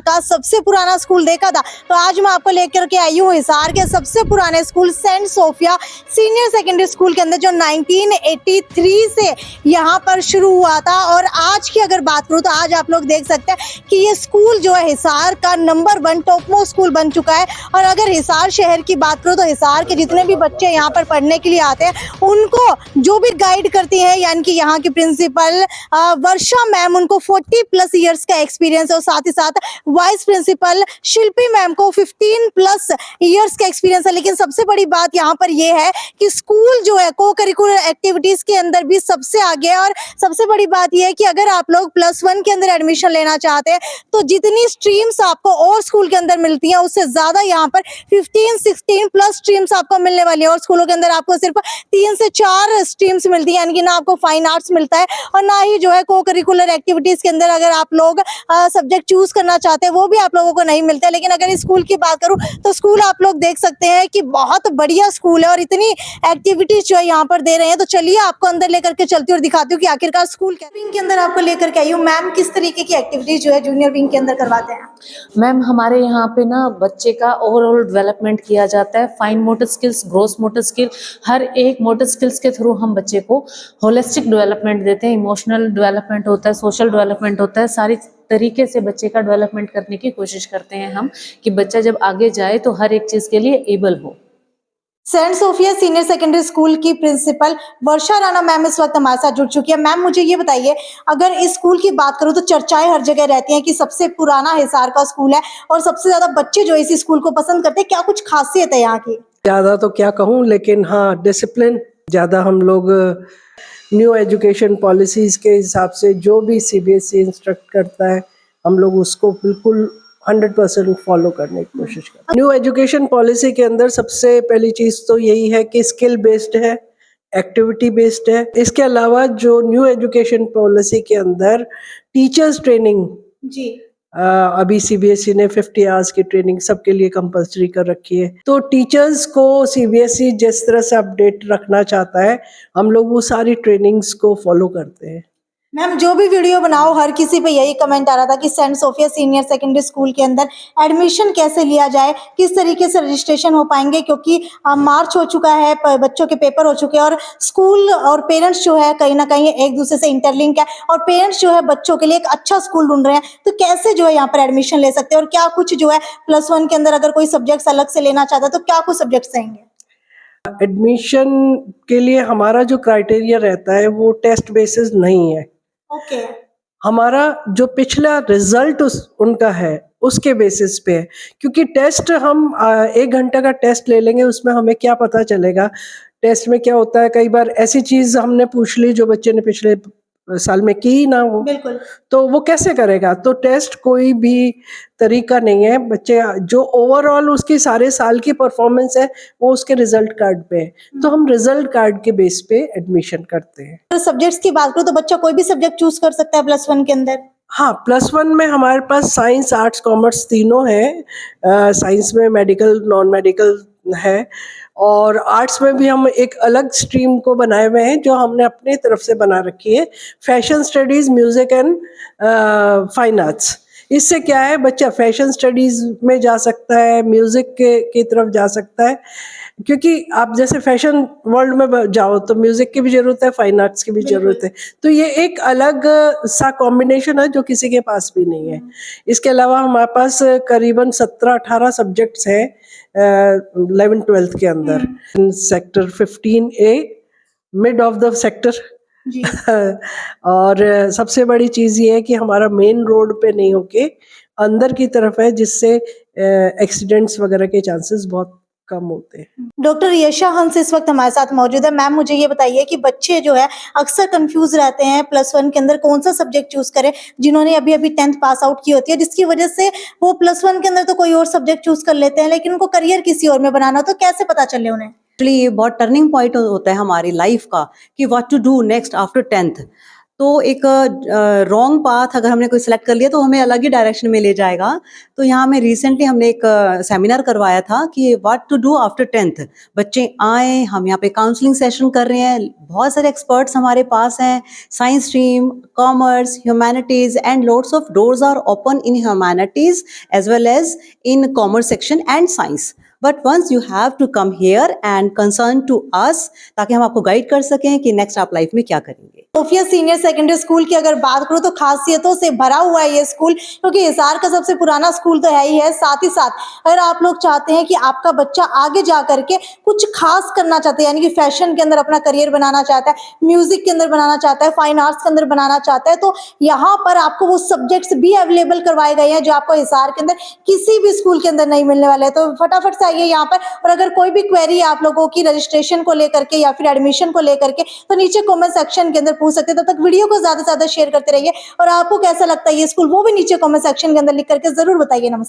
का सबसे पुराना स्कूल देखा था, तो आज मैं आपको लेकर के आई हूँ हिसार के सबसे पुराने school saint Sophia senior secondary school के अंदर, जो 1983 से यहाँ पर शुरू हुआ था। और आज की अगर बात करूँ तो आज आप लोग देख सकते हैं कि ये स्कूल जो है हिसार का नंबर 1 टॉप मोस्ट स्कूल बन चुका है। और अगर हिसार शहर की बात करूँ तो हिसार के जितने भी बच्चे यहाँ पर पढ़ने के लिए आते हैं उनको जो भी गाइड करती हैं, यानी कि यहाँ की प्रिंसिपल वर्षा मैम, उनको 40+ ईयर्स का एक्सपीरियंस है। और साथ ही साथ वाइस प्रिंसिपल शिल्पी मैम को 15+ ईयर्स का एक्सपीरियंस है। लेकिन सबसे बड़ी बात यहाँ पर ये है कि स्कूल जो है को करिकुलर एक्टिविटीज के अंदर भी सबसे आगे है। और सबसे बड़ी बात यह है कि अगर आप लोग +1 के अंदर एडमिशन लेना चाहते हैं तो जितनी स्ट्रीम्स आपको और स्कूल के अंदर मिलती हैं उससे ज्यादा यहाँ पर 15-16+ स्ट्रीम्स आपको मिलने वाली है। और स्कूलों के अंदर आपको सिर्फ 3 से 4 स्ट्रीम्स मिलती है, यानी कि ना आपको फाइन आर्ट्स मिलता है और ना ही जो है को करिकुलर एक्टिविटीज के अंदर अगर आप लोग सब्जेक्ट चूज करना चाहते हैं वो भी आप लोगों को नहीं मिलता है। लेकिन अगर इस स्कूल की बात करूं तो स्कूल आप लोग देख सकते हैं कि बहुत बढ़िया स्कूल है और इतनी एक्टिविटीज जो है यहाँ पर दे रहे हैं। तो चलिए आपको अंदर लेकर के चलती हूँ और दिखाती हूँ कि आखिरकार स्कूल के विंग के अंदर आपको लेकर के आई हूँ। मैम, किस तरीके की एक्टिविटीज जो है जूनियर विंग के अंदर करवाते हैं? मैम, हमारे यहाँ पे ना बच्चे का ओवरऑल डेवलपमेंट किया जाता है। Fine motor skills, gross motor skill, हर एक मोटर स्किल्स के थ्रू हम बच्चे को होलिस्टिक डेवलपमेंट देते हैं। इमोशनल डेवलपमेंट होता है, सोशल डेवलपमेंट होता है, सारी तरीके से बच्चे का डेवलपमेंट करने की कोशिश करते हैं हम कि बच्चा जब आगे जाए तो हर एक चीज़ के लिए एबल हो। Saint Sophia senior secondary school की प्रिंसिपल वर्षा राणा मैम इस वक्त हमारे साथ जुड़ चुकी है। मैम, मुझे ये बताइए, अगर इस स्कूल की बात करूं तो चर्चाएं हर जगह रहती हैं कि सबसे पुराना हिसार का स्कूल है और सबसे ज्यादा बच्चे जो इस स्कूल को पसंद करते हैं। क्या कुछ खासियत है यहाँ की? ज़्यादा तो क्या कहूँ, लेकिन हाँ, डिसिप्लिन ज़्यादा। हम लोग न्यू एजुकेशन पॉलिसीज़ के हिसाब से जो भी सीबीएसई इंस्ट्रक्ट करता है हम लोग उसको बिल्कुल 100% फॉलो करने की कोशिश करते हैं। न्यू एजुकेशन पॉलिसी के अंदर सबसे पहली चीज़ तो यही है कि स्किल बेस्ड है, एक्टिविटी बेस्ड है। इसके अलावा जो न्यू एजुकेशन पॉलिसी के अंदर टीचर्स ट्रेनिंग जी, अभी सीबीएसई ने 50 आवर्स की ट्रेनिंग सबके लिए कंपलसरी कर रखी है। तो टीचर्स को सीबीएसई जिस तरह से अपडेट रखना चाहता है हम लोग वो सारी ट्रेनिंग्स को फॉलो करते हैं। मैम, जो भी वीडियो बनाओ हर किसी पे यही कमेंट आ रहा था कि saint Sophia senior secondary school के अंदर एडमिशन कैसे लिया जाए, किस तरीके से रजिस्ट्रेशन हो पाएंगे, क्योंकि मार्च हो चुका है, बच्चों के पेपर हो चुके हैं और स्कूल और पेरेंट्स जो है कहीं ना कहीं एक दूसरे से इंटरलिंक है और पेरेंट्स जो है बच्चों के लिए एक अच्छा स्कूल ढूंढ रहे हैं। तो कैसे जो है यहाँ पर एडमिशन ले सकते हैं और क्या कुछ जो है +1 के अंदर अगर कोई सब्जेक्ट अलग से लेना चाहता है तो क्या कुछ सब्जेक्ट्स रहेंगे? एडमिशन के लिए हमारा जो क्राइटेरिया रहता है वो टेस्ट बेसिस नहीं है। ओके, हमारा जो पिछला रिजल्ट उनका है उसके बेसिस पे है। क्योंकि टेस्ट हम 1 घंटे का टेस्ट ले लेंगे, उसमें हमें क्या पता चलेगा। टेस्ट में क्या होता है, कई बार ऐसी चीज़ हमने पूछ ली जो बच्चे ने पिछले साल में की ही ना हो, बिल्कुल। तो वो कैसे करेगा। तो टेस्ट कोई भी तरीका नहीं है। बच्चे जो ओवरऑल उसकी सारे साल की परफॉर्मेंस है वो उसके रिजल्ट कार्ड पे है, तो हम रिजल्ट कार्ड के बेस पे एडमिशन करते हैं। तो सब्जेक्ट्स की बात करूँ तो बच्चा कोई भी सब्जेक्ट चूज कर सकता है +1 के अंदर? हाँ, +1 में हमारे पास साइंस, आर्ट्स, कॉमर्स तीनों हैं। साइंस में मेडिकल, नॉन मेडिकल है और आर्ट्स में भी हम एक अलग स्ट्रीम को बनाए हुए हैं जो हमने अपनी तरफ से बना रखी है, fashion studies, music and fine arts. इससे क्या है, बच्चा फैशन स्टडीज़ में जा सकता है, म्यूज़िक की तरफ जा सकता है। क्योंकि आप जैसे फैशन वर्ल्ड में जाओ तो म्यूजिक की भी जरूरत है, फाइन आर्ट्स की भी जरूरत है। तो ये एक अलग सा कॉम्बिनेशन है जो किसी के पास भी नहीं है। इसके अलावा हमारे पास करीबन 17-18 सब्जेक्ट्स हैं 11th-12th के अंदर। Sector 15A, mid of the sector. जी। और सबसे बड़ी चीज़ ये है कि हमारा मेन रोड पे नहीं होके अंदर की तरफ है, जिससे एक्सीडेंट्स वगैरह के चांसेस बहुत कम होते हैं। डॉक्टर यशा हंस इस वक्त हमारे साथ मौजूद है। मैम, मुझे ये बताइए कि बच्चे जो है अक्सर कंफ्यूज रहते हैं +1 के अंदर कौन सा सब्जेक्ट चूज करें, जिन्होंने अभी अभी 10th पास आउट की होती है, जिसकी वजह से वो +1 के अंदर तो कोई और सब्जेक्ट चूज कर लेते हैं लेकिन उनको करियर किसी और में बनाना हो, तो कैसे पता चले उन्हें? एक्चुअली ये बहुत टर्निंग पॉइंट होता है हमारी लाइफ का कि what to do next after 10th। तो एक रॉन्ग पाथ अगर हमने कोई सिलेक्ट कर लिया तो हमें अलग ही डायरेक्शन में ले जाएगा। तो यहाँ में रिसेंटली हमने एक सेमिनार करवाया था कि what to do after 10th। बच्चे आए, हम यहाँ पे काउंसलिंग सेशन कर रहे हैं, बहुत सारे एक्सपर्ट्स हमारे पास हैं, science stream, commerce, humanities and loads of doors are open in humanities as well as in commerce section and science. But once you have to come here and concern to us, ताकि हम आपको guide कर सकें कि next आप life में क्या करेंगे। सोफिया सीनियर सेकेंडरी स्कूल की अगर बात करूं तो खासियतों से भरा हुआ है ये स्कूल, क्योंकि हिसार का सबसे पुराना स्कूल तो है ही है। साथ ही साथ अगर आप लोग चाहते हैं कि आपका बच्चा आगे जा करके कुछ खास करना चाहते हैं, यानी कि फैशन के अंदर अपना करियर बनाना चाहता है, म्यूजिक के अंदर बनाना चाहता है, फाइन आर्ट्स के अंदर बनाना चाहता है, तो यहाँ पर आपको वो सब्जेक्ट्स भी अवेलेबल करवाए गए हैं जो आपको हिसार के अंदर किसी भी स्कूल के अंदर नहीं मिलने वाले हैं। तो फटाफट से आइए यहाँ पर, और अगर कोई भी क्वेरी है आप लोगों की रजिस्ट्रेशन को लेकर के या फिर एडमिशन को लेकर के, तो नीचे कमेंट सेक्शन के अंदर पूछ सकते हैं। तब तक वीडियो को ज्यादा से ज्यादा शेयर करते रहिए, और आपको कैसा लगता है ये स्कूल वो भी नीचे कमेंट सेक्शन के अंदर लिख करके जरूर बताइए। नमस्कार।